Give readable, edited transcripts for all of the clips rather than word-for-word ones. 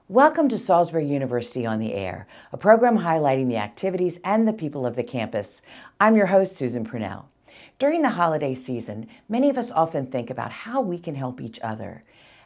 Welcome to Salisbury University on the Air, a program highlighting the activities and the people of the campus. I'm your host, Susan Purnell. During the holiday season, many of us often think about how we can help each other.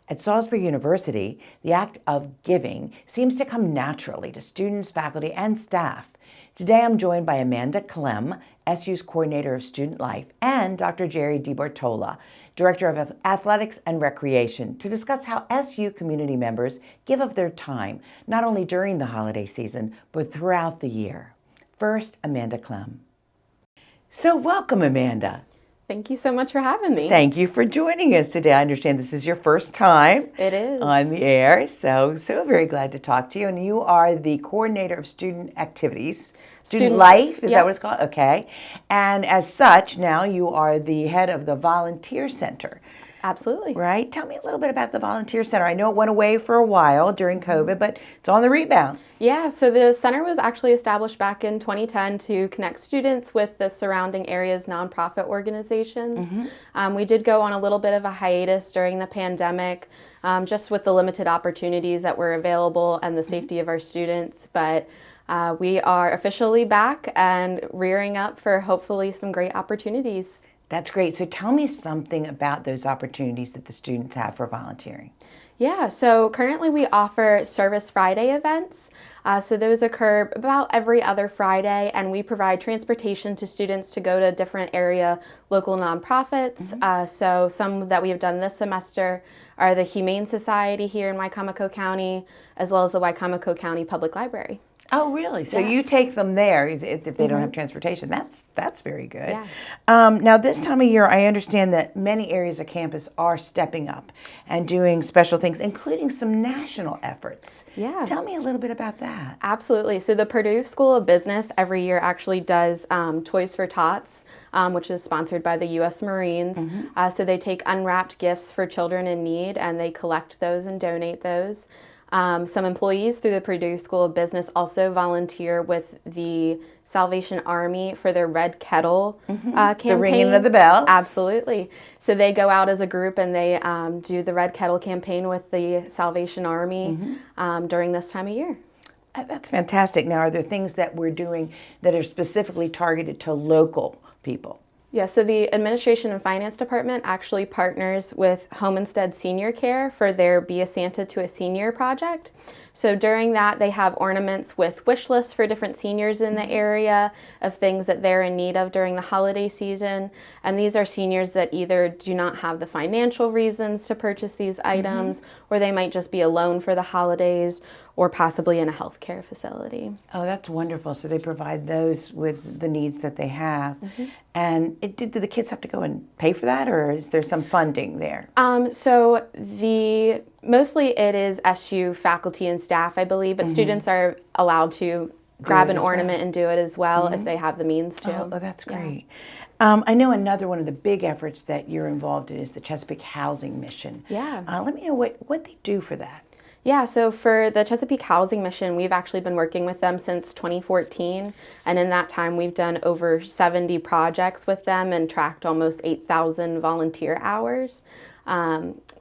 At Salisbury University, the act of giving seems to come naturally to students, faculty, and staff. Today I'm joined by Amanda Clem, SU's Coordinator of Student Life, and Dr. Gerry DiBartolo, Director of Athletics and Recreation, to discuss how SU community members give of their time, not only during the holiday season, but throughout the year. First, Amanda Clem. So welcome, Amanda. Thank you so much for having me. Thank you for joining us today. I understand this is your first time It is. on the air, so very glad to talk to you. And you are the Coordinator of Student Activities. Student Life, is that what it's called? Okay. And as such, now you are the head of the Volunteer Center. Absolutely. Right? Tell me a little bit about the Volunteer Center. I know it went away for a while during COVID, but it's on the rebound. Yeah, so the center was actually established back in 2010 to connect students with the surrounding area's nonprofit organizations. We did go on a little bit of a hiatus during the pandemic, just with the limited opportunities that were available and the safety of our students, but we are officially back and rearing up for hopefully some great opportunities. That's great. So tell me something about those opportunities that the students have for volunteering. Yeah, so currently we offer Service Friday events. So those occur about every other Friday, and we provide transportation to students to go to different area local nonprofits. So some that we have done this semester are the Humane Society here in Wicomico County, as well as the Wicomico County Public Library. Oh, really? So Yes. you take them there if they don't have transportation. That's very good. Yeah. Now, this time of year, I understand that many areas of campus are stepping up and doing special things, including some national efforts. Yeah. Tell me a little bit about that. Absolutely. So the Purdue School of Business every year actually does Toys for Tots, which is sponsored by the U.S. Marines. So they take unwrapped gifts for children in need, and they collect those and donate those. Some employees through the Purdue School of Business also volunteer with the Salvation Army for their Red Kettle campaign. The ringing of the bell. Absolutely. So they go out as a group and they do the Red Kettle campaign with the Salvation Army during this time of year. That's fantastic. Now, are there things that we're doing that are specifically targeted to local people? Yeah, so the Administration and Finance Department actually partners with Home Instead Senior Care for their Be a Santa to a Senior project. So during that, they have ornaments with wish lists for different seniors in the area of things that they're in need of during the holiday season. And these are seniors that either do not have the financial reasons to purchase these items, or they might just be alone for the holidays, or possibly in a healthcare facility. Oh, that's wonderful. So they provide those with the needs that they have. And do the kids have to go and pay for that, or is there some funding there? So mostly it is SU faculty and staff, I believe, but students are allowed to grab an ornament and do it as well if they have the means to. Oh, that's great. I know another one of the big efforts that you're involved in is the Chesapeake Housing Mission. Yeah. Let me know what they do for that. Yeah, so for the Chesapeake Housing Mission, we've actually been working with them since 2014, and in that time we've done over 70 projects with them and tracked almost 8,000 volunteer hours.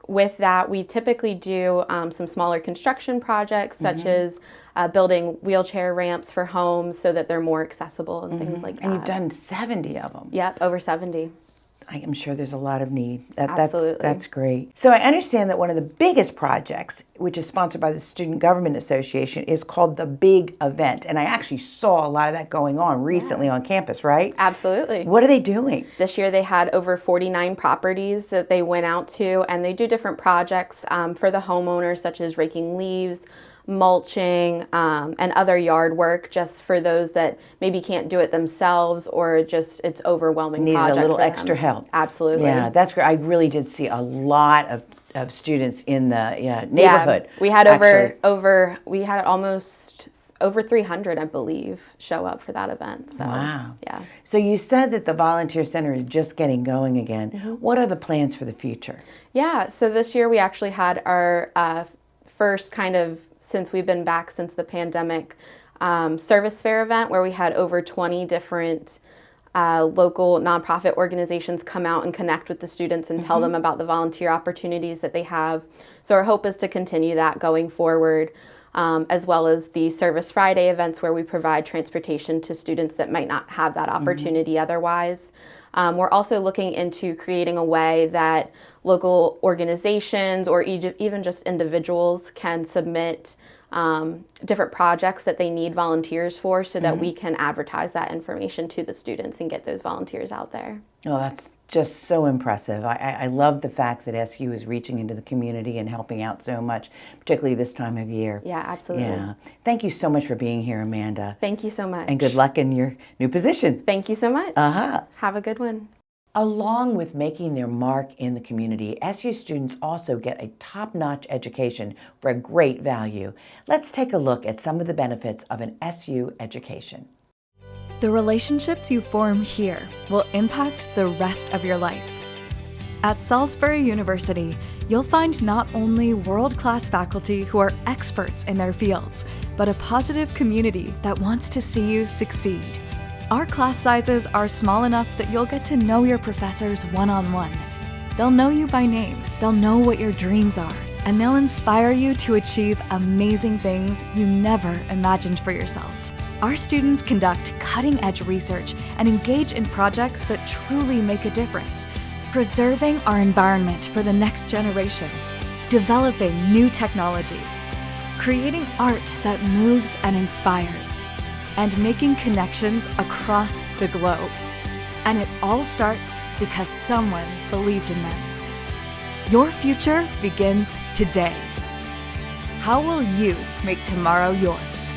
With that, we typically do some smaller construction projects, such as building wheelchair ramps for homes so that they're more accessible and things like that. And you've done 70 of them. Yep, over 70. I am sure there's a lot of need. Absolutely. That's great. So I understand that one of the biggest projects, which is sponsored by the Student Government Association, is called the Big Event. And I actually saw a lot of that going on recently on campus, right? Absolutely. What are they doing? This year they had over 49 properties that they went out to, and they do different projects for the homeowners, such as raking leaves, mulching, and other yard work, just for those that maybe can't do it themselves, or just it's overwhelming. Needed project a little for them. extra help. Absolutely. Yeah, that's great. I really did see a lot of students in the neighborhood. Yeah, we had actually. we had almost over 300, I believe, show up for that event. So, wow. Yeah. So you said that the Volunteer Center is just getting going again. What are the plans for the future? Yeah, so this year we actually had our first kind of, since we've been back since the pandemic, service fair event where we had over 20 different local nonprofit organizations come out and connect with the students and tell them about the volunteer opportunities that they have. So our hope is to continue that going forward, as well as the Service Friday events where we provide transportation to students that might not have that opportunity otherwise. We're also looking into creating a way that local organizations or even just individuals can submit different projects that they need volunteers for, so that we can advertise that information to the students and get those volunteers out there. Oh, that's just so impressive. I love the fact that SU is reaching into the community and helping out so much, particularly this time of year. Yeah, absolutely. Yeah. Thank you so much for being here, Amanda. Thank you so much. And good luck in your new position. Thank you so much. Have a good one. Along with making their mark in the community, SU students also get a top-notch education for a great value. Let's take a look at some of the benefits of an SU education. The relationships you form here will impact the rest of your life. At Salisbury University, you'll find not only world-class faculty who are experts in their fields, but a positive community that wants to see you succeed. Our class sizes are small enough that you'll get to know your professors one-on-one. They'll know you by name, they'll know what your dreams are, and they'll inspire you to achieve amazing things you never imagined for yourself. Our students conduct cutting-edge research and engage in projects that truly make a difference, preserving our environment for the next generation, developing new technologies, creating art that moves and inspires, and making connections across the globe. And it all starts because someone believed in them. Your future begins today. How will you make tomorrow yours?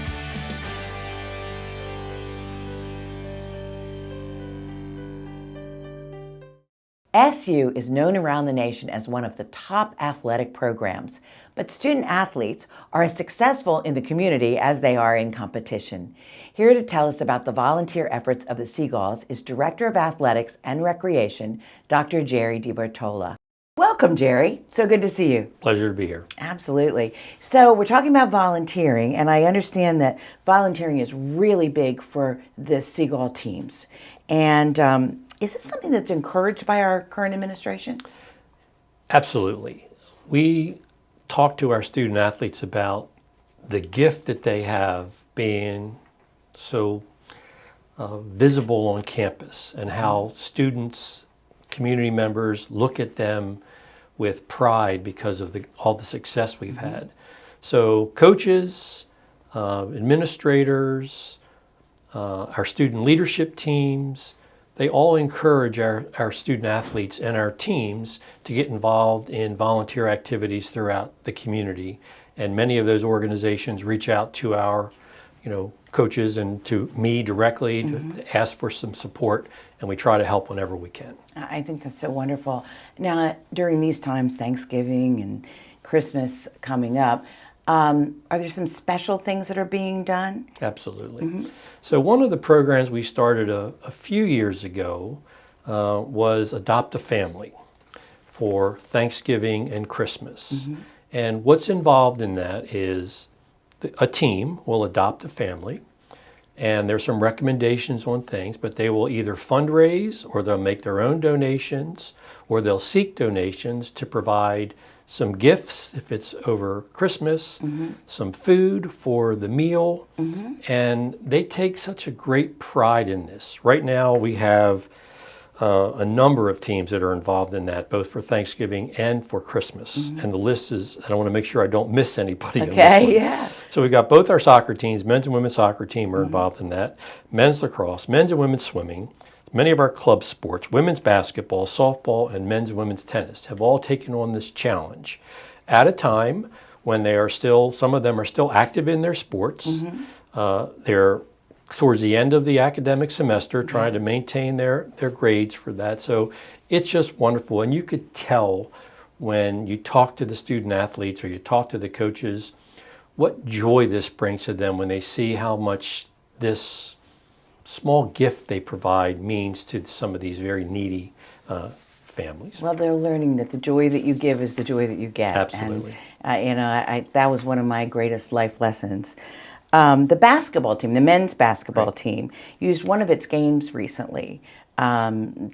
SU is known around the nation as one of the top athletic programs, but student athletes are as successful in the community as they are in competition. Here to tell us about the volunteer efforts of the Seagulls is Director of Athletics and Recreation, Dr. Gerry DiBartolo. Welcome, Gerry. So good to see you. Pleasure to be here. Absolutely. So we're talking about volunteering, and I understand that volunteering is really big for the Seagull teams. And is this something that's encouraged by our current administration? Absolutely. We talk to our student athletes about the gift that they have being so visible on campus, and how students, community members look at them with pride because of all the success we've had. So coaches, administrators, our student leadership teams, they all encourage our student athletes and our teams to get involved in volunteer activities throughout the community. And many of those organizations reach out to our coaches and to me directly to ask for some support, and we try to help whenever we can. I think that's so wonderful. Now, during these times, Thanksgiving and Christmas coming up, are there some special things that are being done? Absolutely. So one of the programs we started a few years ago was Adopt a Family for Thanksgiving and Christmas. And what's involved in that is a team will adopt a family, and there's some recommendations on things, but they will either fundraise, or they'll make their own donations, or they'll seek donations to provide some gifts if it's over Christmas, some food for the meal, and they take such a great pride in this. Right now we have a number of teams that are involved in that, both for Thanksgiving and for Christmas. And the list is, I want to make sure I don't miss anybody on this one. Okay, yeah. So we've got both our soccer teams, men's and women's soccer team are involved in that, men's lacrosse, men's and women's swimming, many of our club sports, women's basketball, softball, and men's and women's tennis have all taken on this challenge at a time when they are still, some of them are still active in their sports. They're towards the end of the academic semester trying to maintain their grades for that. So it's just wonderful. And you could tell when you talk to the student athletes or you talk to the coaches what joy this brings to them when they see how much this small gift they provide means to some of these very needy families. Well, they're learning that the joy that you give is the joy that you get. Absolutely. And that was one of my greatest life lessons. The basketball team, the men's basketball team, used one of its games recently in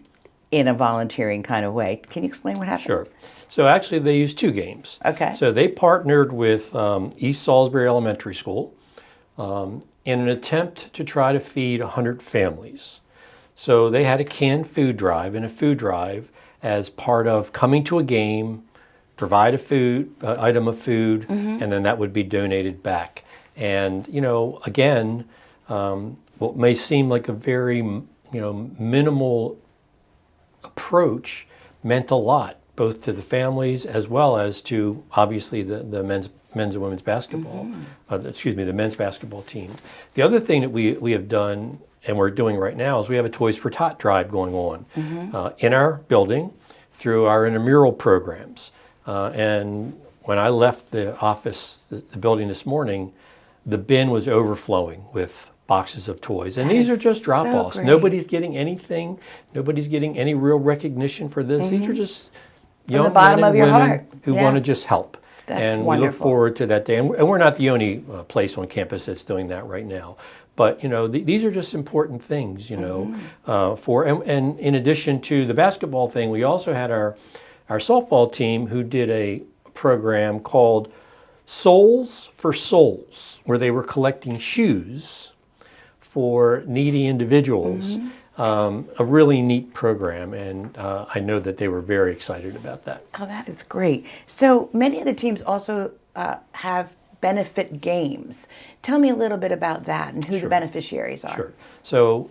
a volunteering kind of way. Can you explain what happened? Sure. So actually they used two games. Okay. So they partnered with East Salisbury Elementary School in an attempt to try to feed 100 families. So they had a canned food drive and a food drive as part of coming to a game, provide a food item of food, and then that would be donated back. And again, what may seem like a very minimal approach meant a lot, both to the families as well as to obviously the men's and women's basketball. The men's basketball team. The other thing that we have done and we're doing right now is we have a Toys for Tot drive going on in our building through our intramural programs. And when I left the office, the building this morning, the bin was overflowing with boxes of toys. And these are just drop-offs. So Nobody's getting anything. Nobody's getting any real recognition for this. These are just young the bottom men and of your women heart. who want to just help. That's and wonderful. we look forward to that day. And we're not the only place on campus that's doing that right now. But these are just important things. And in addition to the basketball thing, we also had our softball team who did a program called Souls for Souls, where they were collecting shoes for needy individuals. A really neat program, and I know that they were very excited about that. Oh, that is great. So many of the teams also have benefit games. Tell me a little bit about that and who the beneficiaries are. Sure. So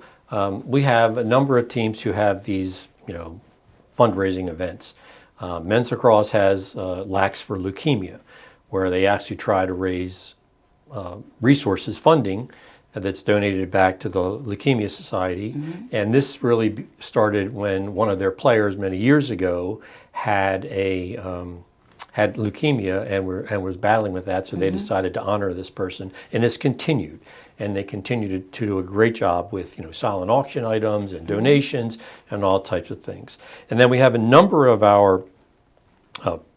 we have a number of teams who have these, fundraising events. Men's lacrosse has Lax for Leukemia, where they actually try to raise resources, funding that's donated back to the Leukemia Society. And this really started when one of their players many years ago had had leukemia and was battling with that, so they decided to honor this person, and it's continued. And they continue to do a great job with silent auction items and donations and all types of things. And then we have a number of our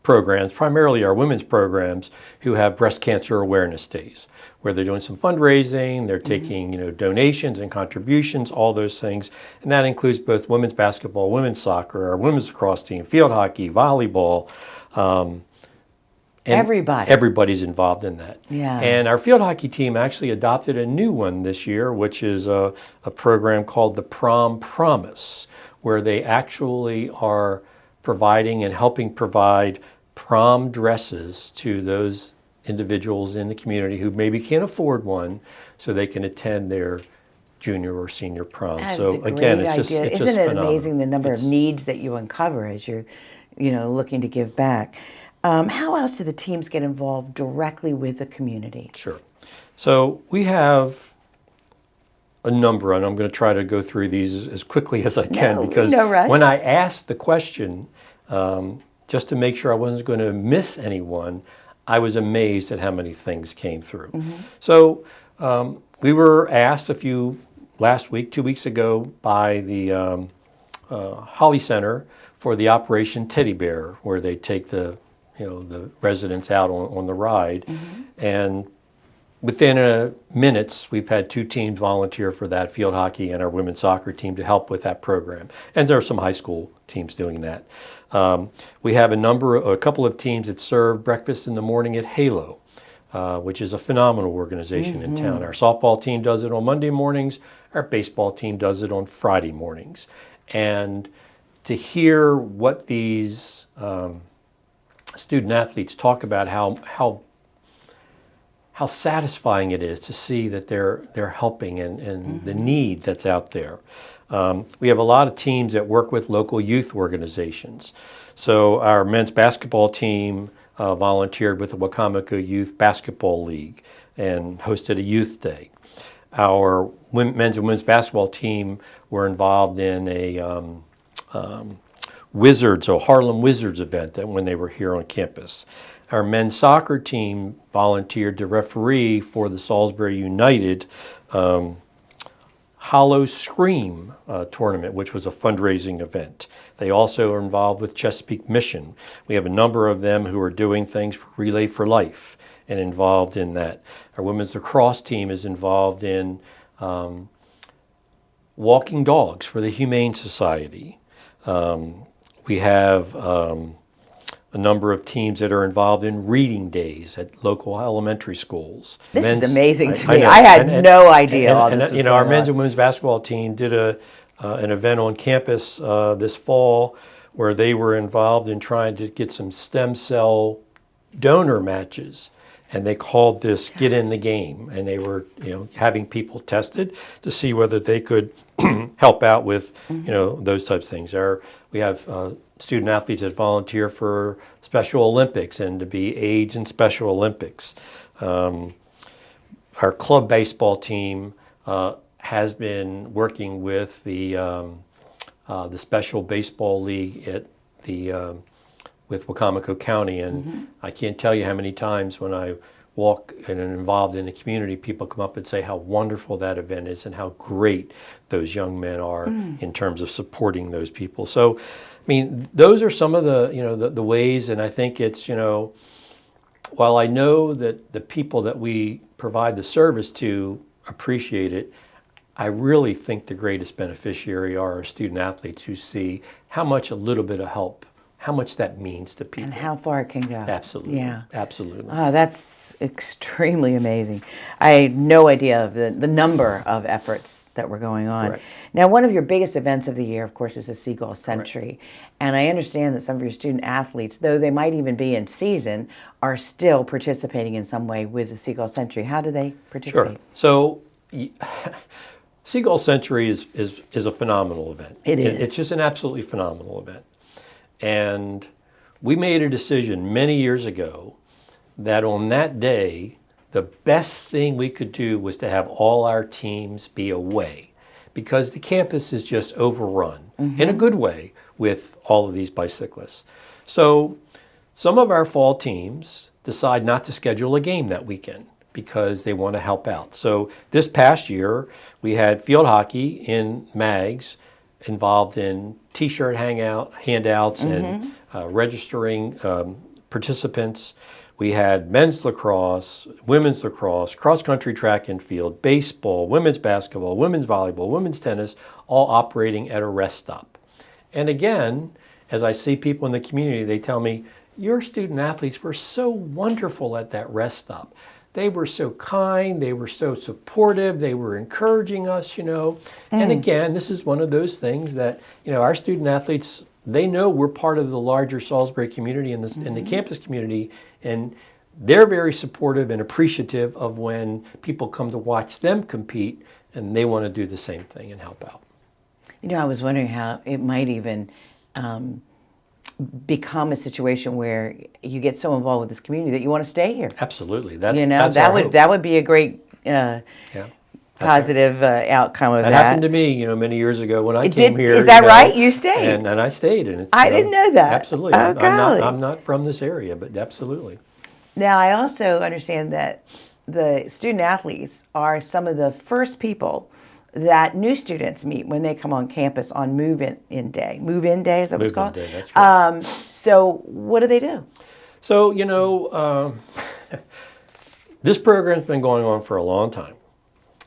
programs, primarily our women's programs, who have breast cancer awareness days, where they're doing some fundraising, they're taking donations and contributions, all those things, and that includes both women's basketball, women's soccer, our women's lacrosse team, field hockey, volleyball. And everybody's involved in that. Yeah. And our field hockey team actually adopted a new one this year, which is a program called the Prom Promise, where they actually are providing and helping provide prom dresses to those individuals in the community who maybe can't afford one, so they can attend their junior or senior prom. That's so a great again, it's idea. just Isn't it phenomenal. amazing the number of needs that you uncover as you're looking to give back? How else do the teams get involved directly with the community? Sure. So we have a number, and I'm going to try to go through these as quickly as I can, because no rush. when I asked the question, just to make sure I wasn't going to miss anyone, I was amazed at how many things came through. So we were asked last week, 2 weeks ago, by the Holly Center for the Operation Teddy Bear, where they take the residents out on the ride. And within minutes, we've had 2 teams volunteer for that, field hockey and our women's soccer team, to help with that program. And there are some high school teams doing that. We have a couple of teams that serve breakfast in the morning at Halo, which is a phenomenal organization in town. Our softball team does it on Monday mornings. Our baseball team does it on Friday mornings. And to hear what these student athletes talk about how satisfying it is to see that they're helping and the need that's out there. We have a lot of teams that work with local youth organizations. So our men's basketball team volunteered with the Wacomico Youth Basketball League and hosted a youth day. Our men's and women's basketball team were involved in a Harlem Wizards event that when they were here on campus. Our men's soccer team volunteered to referee for the Salisbury United Hollow Scream tournament, which was a fundraising event. They also are involved with Chesapeake Mission. We have a number of them who are doing things for Relay for Life and involved in that. Our women's lacrosse team is involved in walking dogs for the Humane Society. We have a number of teams that are involved in reading days at local elementary schools. This is amazing to me. I had no idea all this was going our on. men's and women's basketball team did an event on campus this fall where they were involved in trying to get some stem cell donor matches. And they called this Get in the Game. And they were, having people tested to see whether they could help out with, those types of things. We have student athletes that volunteer for Special Olympics and to be aides in Special Olympics. Our club baseball team has been working with the Special Baseball League at with Wacomico County, and I can't tell you how many times when I walk and am involved in the community, people come up and say how wonderful that event is and how great those young men are in terms of supporting those people. So, I mean, those are some of the ways, and I think it's, while I know that the people that we provide the service to appreciate it, I really think the greatest beneficiary are our student athletes who see how much a little bit of help, how much that means to people. And how far it can go. Absolutely. Yeah. Absolutely. Oh, that's extremely amazing. I had no idea of the number of efforts that were going on. Correct. Now, one of your biggest events of the year, of course, is the Seagull Century. And I understand that some of your student athletes, though they might even be in season, are still participating in some way with the Seagull Century. How do they participate? Sure. So, Seagull Century is a phenomenal event. It is. It's just an absolutely phenomenal event. And we made a decision many years ago that on that day, the best thing we could do was to have all our teams be away because the campus is just overrun in a good way with all of these bicyclists. So some of our fall teams decide not to schedule a game that weekend because they want to help out. So this past year, we had field hockey in Mags involved in T-shirt handouts and registering participants. We had men's lacrosse, women's lacrosse, cross-country track and field, baseball, women's basketball, women's volleyball, women's tennis, all operating at a rest stop. And again, as I see people in the community, they tell me, your student athletes were so wonderful at that rest stop. They were so kind, they were so supportive, they were encouraging us, And again, this is one of those things that, our student athletes, they know we're part of the larger Salisbury community and the campus community, and they're very supportive and appreciative of when people come to watch them compete, and they want to do the same thing and help out. I was wondering how it might even become a situation where you get so involved with this community that you want to stay here. Absolutely. That's that would be a great positive outcome of that. That happened to me, many years ago when I came here. Is that right? You stayed, and I stayed, and I didn't know that. Absolutely. Oh, golly. I'm not from this area, but absolutely. Now, I also understand that the student athletes are some of the first people that new students meet when they come on campus on move-in day. Move-in day, is that what it's called? Move-in day, that's right. So what do they do? So, this program's been going on for a long time.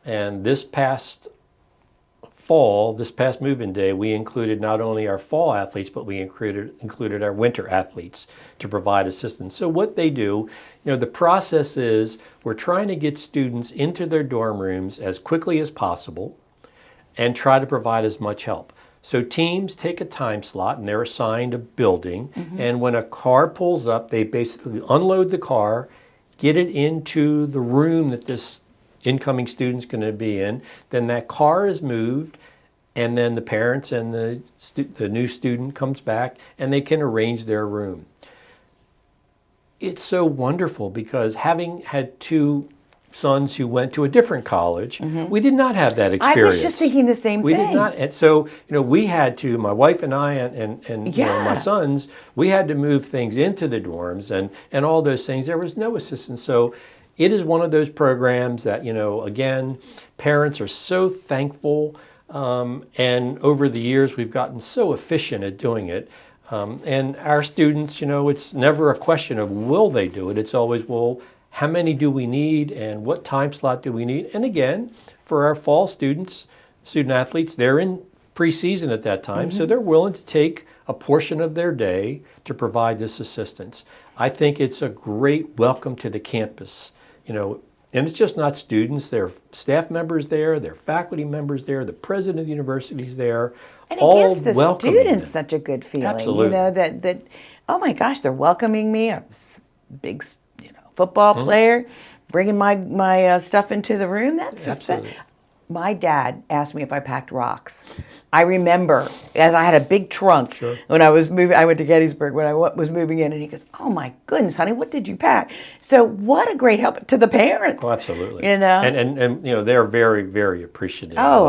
And this past move-in day, we included not only our fall athletes, but we included our winter athletes to provide assistance. So what they do, the process is we're trying to get students into their dorm rooms as quickly as possible and try to provide as much help. So teams take a time slot and they're assigned a building. And when a car pulls up, they basically unload the car, get it into the room that this incoming student's going to be in. Then that car is moved, and then the parents and the new student comes back, and they can arrange their room. It's so wonderful because having had two sons who went to a different college, we did not have that experience. I was just thinking the same thing. We did not, and so we had to. My wife and I and my sons, we had to move things into the dorms and all those things. There was no assistance, so it is one of those programs that, again, parents are so thankful. And over the years, we've gotten so efficient at doing it. And our students, it's never a question of will they do it. It's always, well, how many do we need and what time slot do we need? And again, for our fall students, student athletes, they're in preseason at that time, so they're willing to take a portion of their day to provide this assistance. I think it's a great welcome to the campus, and it's just not students, there are staff members there, there are faculty members there, the president of the university is there. And it gives the students such a good feeling, Absolutely. that, oh my gosh, they're welcoming me. I'm this big, football player, bringing my stuff into the room. That's just that. My dad asked me if I packed rocks. I remember, as I had a big trunk when I was moving. I went to Gettysburg when I was moving in, and he goes, "Oh my goodness, honey, what did you pack?" So what a great help to the parents. Oh, absolutely. And they're very, very appreciative. Oh,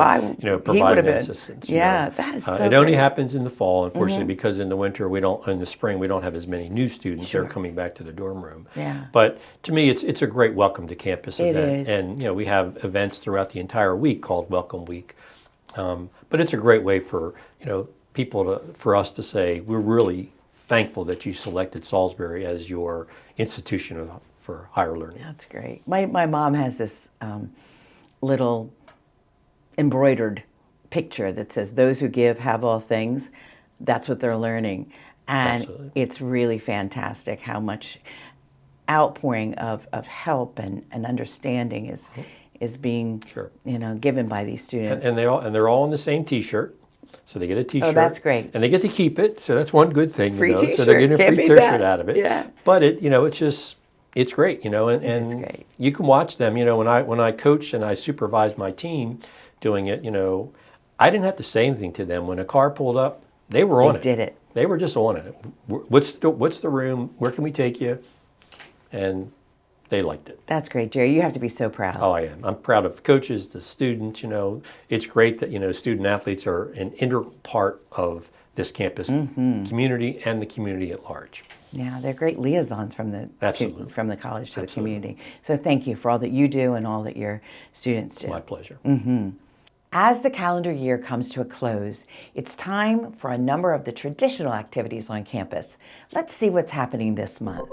providing that assistance. That is so. It only happens in the fall, unfortunately, because in the winter in the spring we don't have as many new students that are coming back to the dorm room. Yeah. But to me, it's a great welcome to campus event, is. and we have events throughout the entire week called Welcome Week. But it's a great way for for us to say we're really thankful that you selected Salisbury as your institution for higher learning. That's great. My mom has this little embroidered picture that says, "Those who give have all things." That's what they're learning, and Absolutely. It's really fantastic how much outpouring of help and understanding is being given by these students. And they're all in the same T-shirt, so they get a T-shirt. Oh, that's great. And they get to keep it, so that's one good thing. Free T-shirt. So they're getting a Can't free beat T-shirt that. out of it. Yeah. But it's great, and It's great. you can watch them. When I coach and I supervise my team doing it, I didn't have to say anything to them. When a car pulled up, they were on it. They did it. They were just on it. What's the room? Where can we take you? And they liked it. That's great, Gerry. You have to be so proud. Oh, I am. I'm proud of coaches, the students. It's great that student athletes are an integral part of this campus community and the community at large. Yeah, they're great liaisons from the Absolutely. from the college to Absolutely. the community. So thank you for all that you do and all that your students do. My pleasure. As the calendar year comes to a close, it's time for a number of the traditional activities on campus. Let's see what's happening this month.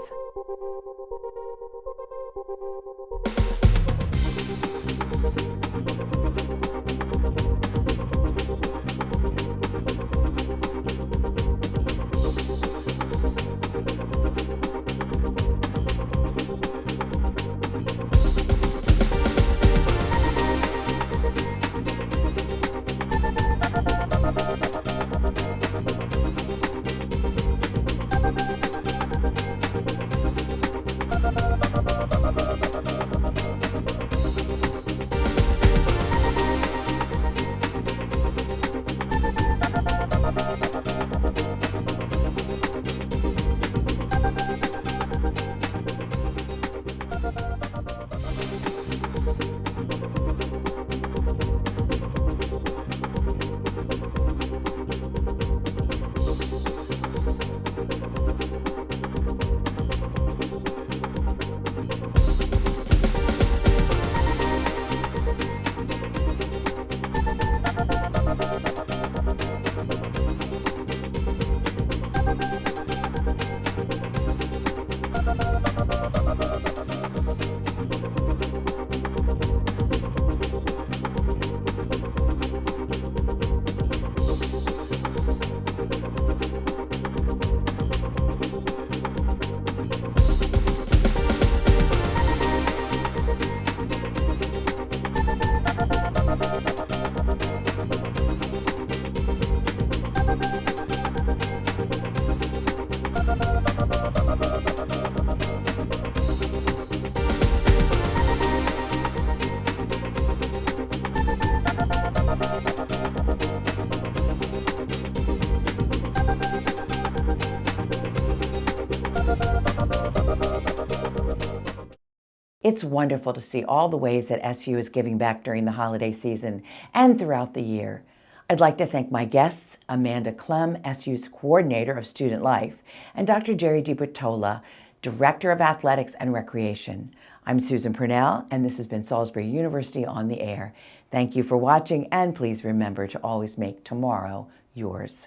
It's wonderful to see all the ways that SU is giving back during the holiday season and throughout the year. I'd like to thank my guests, Amanda Clem, SU's Coordinator of Student Life, and Dr. Gerry DiBartolo, Director of Athletics and Recreation. I'm Susan Purnell, and this has been Salisbury University on the Air. Thank you for watching, and please remember to always make tomorrow yours.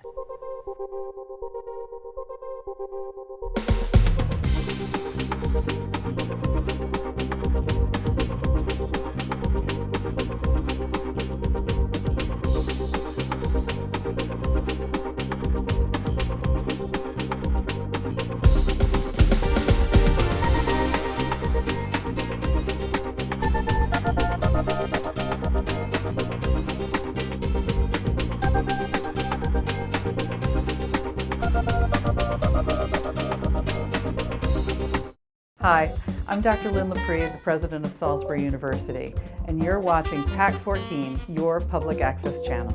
Hi, I'm Dr. Lynn Lepre, the president of Salisbury University, and you're watching PAC 14, your public access channel.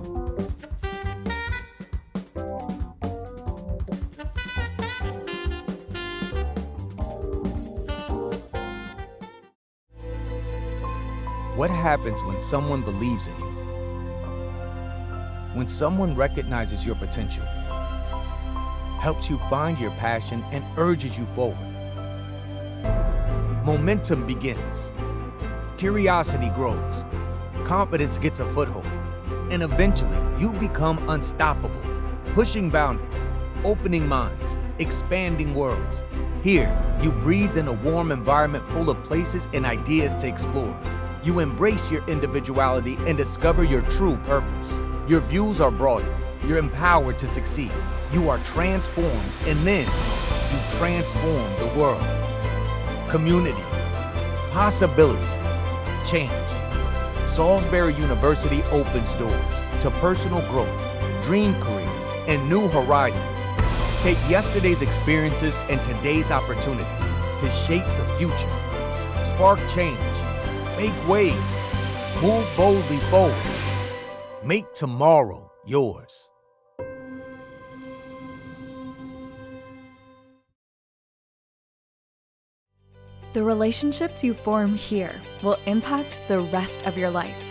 What happens when someone believes in you? When someone recognizes your potential, helps you find your passion, and urges you forward. Momentum begins. Curiosity grows. Confidence gets a foothold. And eventually, you become unstoppable, pushing boundaries, opening minds, expanding worlds. Here, you breathe in a warm environment full of places and ideas to explore. You embrace your individuality and discover your true purpose. Your views are broadened. You're empowered to succeed. You are transformed, and then you transform the world. Community, possibility, change. Salisbury University opens doors to personal growth, dream careers, and new horizons. Take yesterday's experiences and today's opportunities to shape the future. Spark change, make waves, move boldly forward. Make tomorrow yours. The relationships you form here will impact the rest of your life.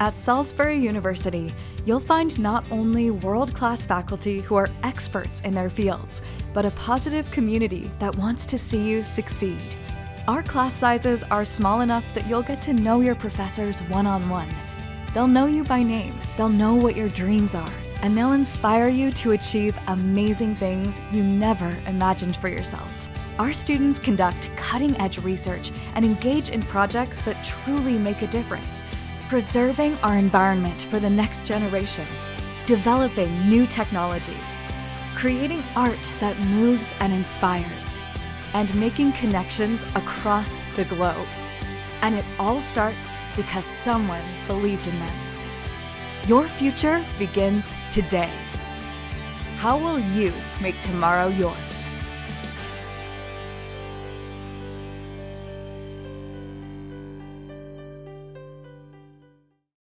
At Salisbury University, you'll find not only world-class faculty who are experts in their fields, but a positive community that wants to see you succeed. Our class sizes are small enough that you'll get to know your professors one-on-one. They'll know you by name, they'll know what your dreams are, and they'll inspire you to achieve amazing things you never imagined for yourself. Our students conduct cutting-edge research and engage in projects that truly make a difference, preserving our environment for the next generation, developing new technologies, creating art that moves and inspires, and making connections across the globe. And it all starts because someone believed in them. Your future begins today. How will you make tomorrow yours?